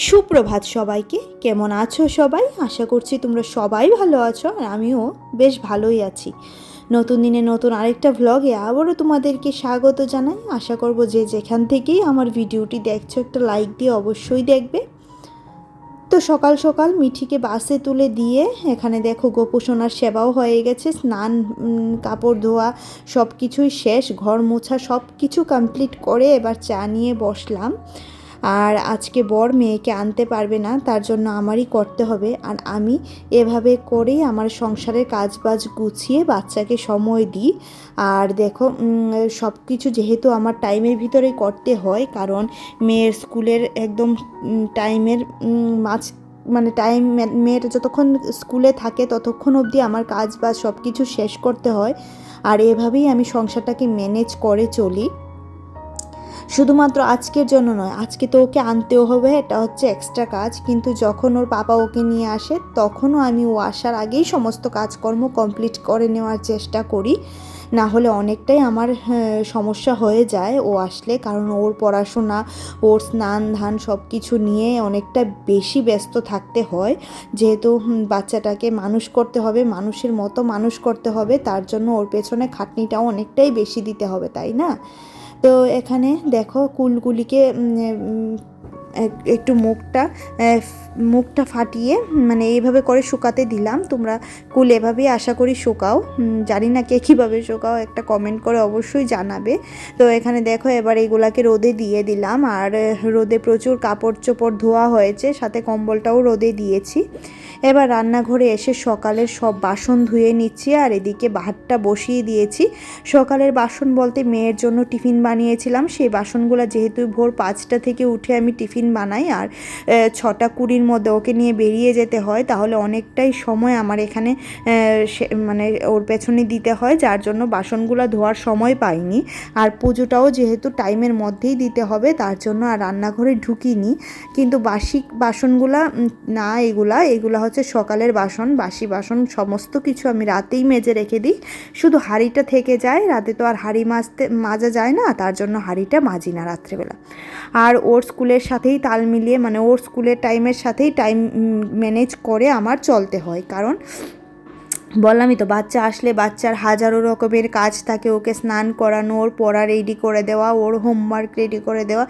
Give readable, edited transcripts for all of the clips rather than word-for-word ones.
সুপ্রভাত সবাইকে। কেমন আছো সবাই? আশা করছি তোমরা সবাই ভালো আছো, আর আমিও বেশ ভালোই আছি। নতুন দিনে নতুন আরেকটা ভ্লগে আবারও তোমাদেরকে স্বাগত জানাই। আশা করব যে যেখান থেকেই আমার ভিডিওটি দেখছো একটা লাইক দিয়ে অবশ্যই দেখবে। তো সকাল সকাল মিঠিকে বাসে তুলে দিয়ে এখানে দেখো গোপুসোনার সেবাও হয়ে গেছে, স্নান কাপড় ধোয়া সব কিছুই শেষ, ঘর মোছা সব কিছু কমপ্লিট করে এবার চা নিয়ে বসলাম। আর আজকে বর মেয়েকে আনতে পারবে না, তার জন্য আমারই করতে হবে। আর আমি এভাবে করেই আমার সংসারের কাজবাজ গুছিয়ে বাচ্চাকে সময় দিই। আর দেখো সব কিছু যেহেতু আমার টাইমের ভিতরেই করতে হয়, কারণ মেয়ের স্কুলের একদম টাইমের মানে টাইম, মেয়ের যতক্ষণ স্কুলে থাকে ততক্ষণ অবধি আমার কাজ বাজ সব কিছু শেষ করতে হয়। আর এভাবেই আমি সংসারটাকে ম্যানেজ করে চলি। শুধুমাত্র আজকের জন্য নয়, আজকে তো ওকে আনতেও হবে, এটা হচ্ছে এক্সট্রা কাজ, কিন্তু যখন ওর পাপা ওকে নিয়ে আসে তখনও আমি ও আসার আগেই সমস্ত কাজকর্ম কমপ্লিট করে নেওয়ার চেষ্টা করি। না হলে অনেকটাই আমার সমস্যা হয়ে যায় ও আসলে, কারণ ওর পড়াশোনা, ওর স্নান ধান সব কিছু নিয়ে অনেকটা বেশি ব্যস্ত থাকতে হয়। যেহেতু বাচ্চাটাকে মানুষ করতে হবে, মানুষের মতো মানুষ করতে হবে, তার জন্য ওর পেছনে খাটনিটাও অনেকটাই বেশি দিতে হবে, তাই না? তো এখানে দেখো কুলকুলিকে একটু মুখটা ফাটিয়ে মানে এইভাবে করে শুকাতে দিলাম। তোমরা কুল এভাবেই আশা করি শুকাও, জানি না কে কীভাবে শুকাও, একটা কমেন্ট করে অবশ্যই জানাবে। তো এখানে দেখো এবার এইগুলাকে রোদে দিয়ে দিলাম, আর রোদে প্রচুর কাপড় চোপড় ধোয়া হয়েছে, সাথে কম্বলটাও রোদে দিয়েছি। এবার রান্নাঘরে এসে সকালের সব বাসন ধুয়ে নিচ্ছি, আর এদিকে ভাতটা বসিয়ে দিয়েছি। সকালের বাসন বলতে মেয়ের জন্য টিফিন বানিয়েছিলাম, সেই বাসনগুলো যেহেতু ভোর 5টা থেকে উঠে আমি টিফিন বানাই, আর 6টা 20-র মধ্যে ওকে নিয়ে বেরিয়ে যেতে হয়, তাহলে অনেকটাই সময় আমার এখানে মানে ওর পেছনে দিতে হয়, যার জন্য বাসনগুলো ধোয়ার সময় পাইনি। আর পুজোটাও যেহেতু টাইমের মধ্যেই দিতে হবে, তার জন্য আর রান্নাঘরে ঢুকিনি। কিন্তু বাসি বাসনগুলা না, এগুলা হচ্ছে সকালের বাসন, বাসি বাসন সমস্ত কিছু আমি রাতেই মেজে রেখে দিই। শুধু হাঁড়িটা থেকে যায়, রাতে তো আর হাঁড়ি মাজা যায় না, তার জন্য হাঁড়িটা মাজি না রাত্রেবেলা। আর ওর স্কুলের সাথেই তাল মিলিয়ে, মানে ওর স্কুলের টাইমের সাথেই টাইম ম্যানেজ করে আমার চলতে হয়, কারণ বললামই তো, বাচ্চা আসলে বাচ্চার হাজারো রকমের কাজ থাকে, ওকে স্নান করানো, ওর পড়া রেডি করে দেওয়া, ওর হোমওয়ার্ক রেডি করে দেওয়া,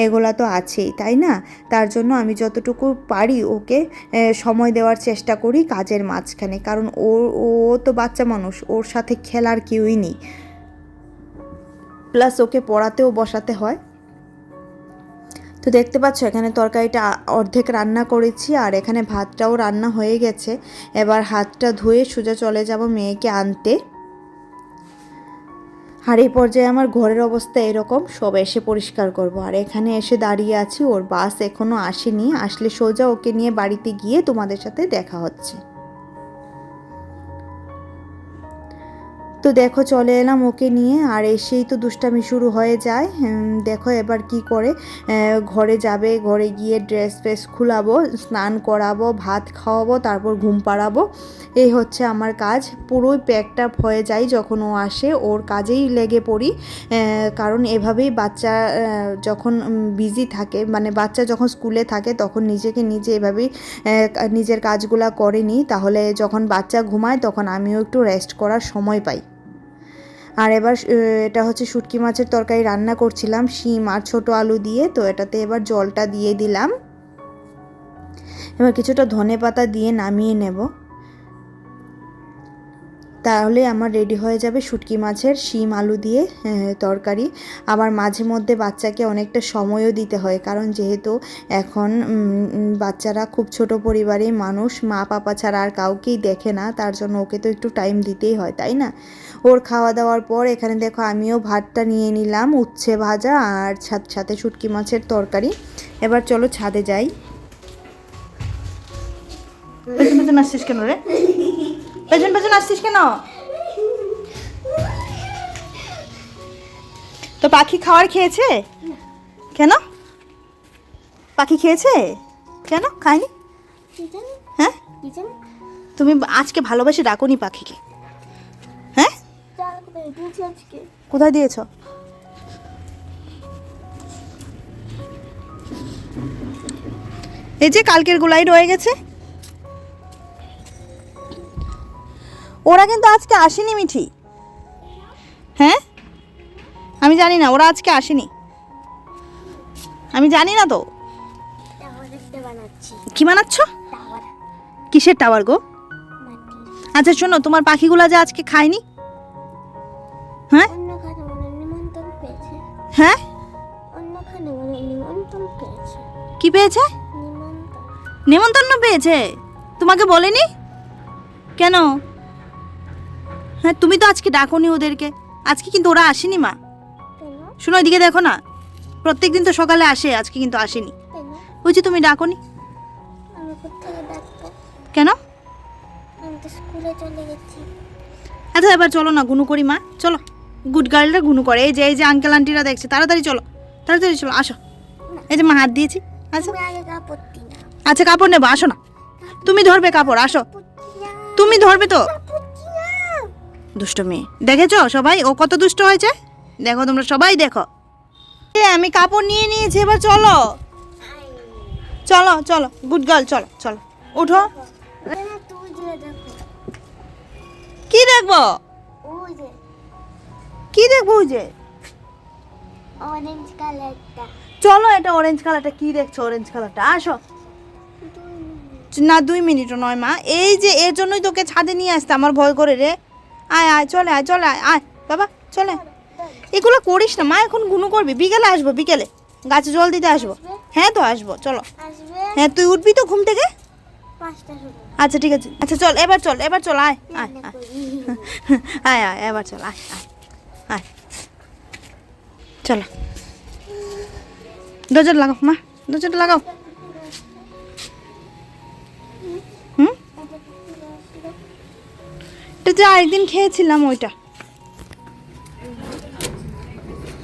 এগুলা তো আছেই, তাই না? তার জন্য আমি যতটুকু পারি ওকে সময় দেওয়ার চেষ্টা করি কাজের মাঝখানে, কারণ ও তো বাচ্চা মানুষ, ওর সাথে খেলার কেউই নেই, প্লাস ওকে পড়াতেও বসাতে হয়। তো দেখতে পাচ্ছ এখানে তরকারিটা অর্ধেক রান্না করেছি, আর এখানে ভাতটাও রান্না হয়ে গেছে। এবার হাতটা ধুয়ে সোজা চলে যাব মেয়েকে আনতে। আর এই পর্যায়ে আমার ঘরের অবস্থা এরকম, সব এসে পরিষ্কার করব। আর এখানে এসে দাঁড়িয়ে আছি, ওর বাস এখনও আসেনি, আসলে সোজা ওকে নিয়ে বাড়িতে গিয়ে তোমাদের সাথে দেখা হচ্ছে। তো দেখো চলে এলাম ওকে নিয়ে, আর এসেই তো দুষ্টামি শুরু হয়ে যায়। দেখো এবার কি করে, ঘরে যাবে, ঘরে গিয়ে ড্রেস ফ্রেস খুলাবো, স্নান করাবো, ভাত খাওয়াবো, তারপর ঘুম পাড়াবো। এই হচ্ছে আমার কাজ, পুরোই প্যাকড আপ হয়ে যায় যখন ও আসে, ওর কাজেই লেগে পড়ি। কারণ এভাবেই বাচ্চা যখন বিজি থাকে, মানে বাচ্চা যখন স্কুলে থাকে তখন নিজেকে নিজে এভাবেই নিজের কাজগুলা করে নিই, তাহলে যখন বাচ্চা ঘুমায় তখন আমিও একটু রেস্ট করার সময় পাই। আর এবার এটা হচ্ছে শুটকি মাছের তরকারি রান্না করছিলাম শিম আর ছোটো আলু দিয়ে, তো এটাতে এবার জলটা দিয়ে দিলাম। এবার কিছুটা ধনেপাতা দিয়ে নামিয়ে নেব, তাহলে আমার রেডি হয়ে যাবে শুটকি মাছের শিম আলু দিয়ে তরকারি। আবার মাঝে মধ্যে বাচ্চাকে অনেকটা সময়ও দিতে হয়, কারণ যেহেতু এখন বাচ্চারা খুব ছোট পরিবারের মানুষ, মা পাপা ছাড়া আর কাউকেই দেখে না, তার জন্য ওকে তো একটু টাইম দিতেই হয়, তাই না? ওর খাওয়া দাওয়ার পর এখানে দেখো আমিও ভাতটা নিয়ে নিলাম, উচ্ছে ভাজা আর সাথে শুটকি মাছের তরকারি। এবার চলো ছাদে যাই। পেছন পেছন আসছিস কেন রে? পেছন পেছন আসছিস কেন? তো পাখি খাবার খেয়েছে? কেন পাখি খেয়েছে? কেন খায়নি? হ্যাঁ, তুমি আজকে ভালোবাসে ডাকোনি পাখিকে? হ্যাঁ, কোথায় দিয়েছ? এই যে কালকের গুলাই রয়ে গেছে। ওরা কিন্তু আজকে আসেনি মিঠি। হ্যাঁ আমি জানি না, ওরা আজকে আসেনি, আমি জানি না তো। কি বানাচ্ছ? কিসের টাওয়ার গো? আচ্ছা শোনো, তোমার পাখিগুলা যে আজকে খায়নি, হ্যাঁ হ্যাঁ কি পেয়েছে? নেমন্তন্ন পেয়েছে? তোমাকে বলেনি কেন? হ্যাঁ তুমি তো আজকে ডাকোনি ওদেরকে, আজকে কিন্তু ওরা আসেনি মা। শোনো এদিকে দেখো না, প্রত্যেকদিন তো সকালে আসে, আজকে কিন্তু আসেনি। বুঝছি তুমি ডাকোনি কেন? আচ্ছা এবার চলো না গুনু করি মা, চলো। গুড গার্লরা গুনু করে, এই যে আঙ্কেল আন্টিরা দেখছে, তাড়াতাড়ি চলো, তাড়াতাড়ি চলো, আসো। এই যে মা হাত দিয়েছি। আচ্ছা আচ্ছা কাপড় নেবো, আসো না। তুমি ধরবে কাপড়, আসো। তুমি ধরবে তো। দুষ্ট মেয়ে, দেখেছো সবাই ও কত দুষ্ট হয়েছে? দেখো তোমরা সবাই দেখো। আমি কাপড় নিয়ে নিয়েছি, এবার চলো চলো চলো, গুড গার্ল, চলো চলো উঠো। কি দেখবো? কি দেখবো? ওই যে অরেঞ্জ কালারটা। চলো, এটা অরেঞ্জ কালারটা। কি দেখছো অরেঞ্জ কালারটা? আসো না, 2 মিনিটও নয় মা, এই যে এর জন্যই তোকে ছাদে নিয়ে আসতে আমার ভয় করে রে। আয় আয়, চলে আয়, চলে আয়, আয় বাবা চলে। এগুলো করিস না মা, এখন গুনু করবি, বিকেলে আসবো, বিকেলে গাছে জল দিতে আসবো। হ্যাঁ তো আসবো, চলো। হ্যাঁ তুই উঠবি তো ঘুম থেকে? আচ্ছা ঠিক আছে, আচ্ছা চল এবার, চল এবার, চল আয় আয় আয় আয় এবার চল, আয় আয় আয়, চলো। দরজাটা লাগাও মা, দরজাটা লাগাও। এটা যে আরেকদিন খেয়েছিলাম ওইটা।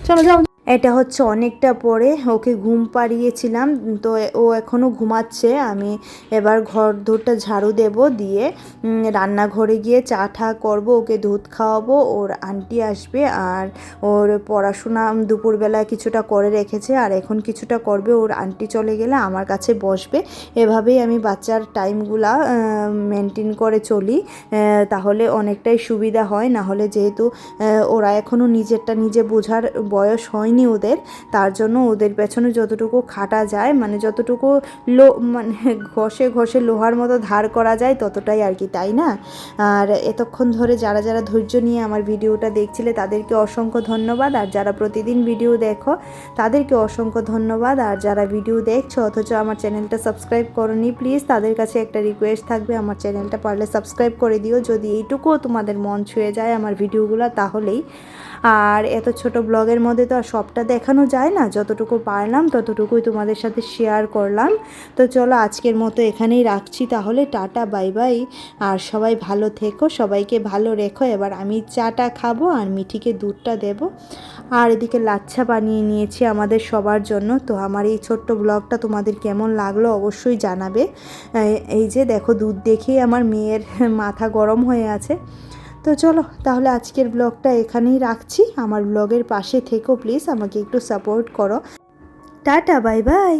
চলো যাও। এটা হচ্ছে অনেকটা পরে ওকে ঘুম পাড়িয়েছিলাম, তো ও এখনও ঘুমাচ্ছে। আমি এবার ঘর দৌড়টা ঝাড়ু দেব, দিয়ে রান্নাঘরে গিয়ে চা ঠা করবো, ওকে দুধ খাওয়াবো, ওর আন্টি আসবে, আর ওর পড়াশোনা দুপুরবেলা কিছুটা করে রেখেছে, আর এখন কিছুটা করবে। ওর আন্টি চলে গেলে আমার কাছে বসবে। এভাবেই আমি বাচ্চার টাইমগুলা মেনটেন করে চলি, তাহলে অনেকটাই সুবিধা হয়। না হলে যেহেতু ওরা এখনও নিজেরটা নিজে বোঝার বয়স হয়নি ওদের, তার জন্য ওদের পেছনে যতটুকু খাটা যায়, মানে যতটুকু মানে ঘষে ঘষে লোহার মতো ধার করা যায় ততটাই আর কি, তাই না? আর এতক্ষণ ধরে যারা যারা ধৈর্য নিয়ে আমার ভিডিওটা দেখছিলে তাদেরকে অসংখ্য ধন্যবাদ, আর যারা প্রতিদিন ভিডিও দেখো তাদেরকে অসংখ্য ধন্যবাদ। আর যারা ভিডিও দেখছো অথচ আমার চ্যানেলটা সাবস্ক্রাইব করোনি, প্লিজ তাদের কাছে একটা রিকোয়েস্ট থাকবে, আমার চ্যানেলটা পারলে সাবস্ক্রাইব করে দিও। যদি এইটুকুও তোমাদের মন ছুঁয়ে যায় আমার ভিডিওগুলো তাহলেই। আর এত ছোট ব্লগের মধ্যে তো আর সবটা দেখানো যায় না, যতটুকু পারলাম ততটুকুই তোমাদের সাথে শেয়ার করলাম। তো চলো আজকের মতো এখানেই রাখছি তাহলে, টাটা বাই বাই। আর সবাই ভালো থেকো, সবাইকে ভালো রেখো। এবার আমি চাটা খাবো আর মিঠিকে দুধটা দেব। আর এদিকে লাচ্ছা বানিয়ে নিয়েছি আমাদের সবার জন্য। তো আমার এই ছোট্ট ব্লগটা তোমাদের কেমন লাগলো অবশ্যই জানাবে। এই যে দেখো, দুধ দেখেই আমার মেয়ের মাথা গরম হয়ে আছে। তো চলো তাহলে আজকের ব্লগটা এখানেই রাখছি। আমার ব্লগের পাশে থেকো প্লিজ, আমাকে একটু সাপোর্ট করো। Tata bye bye.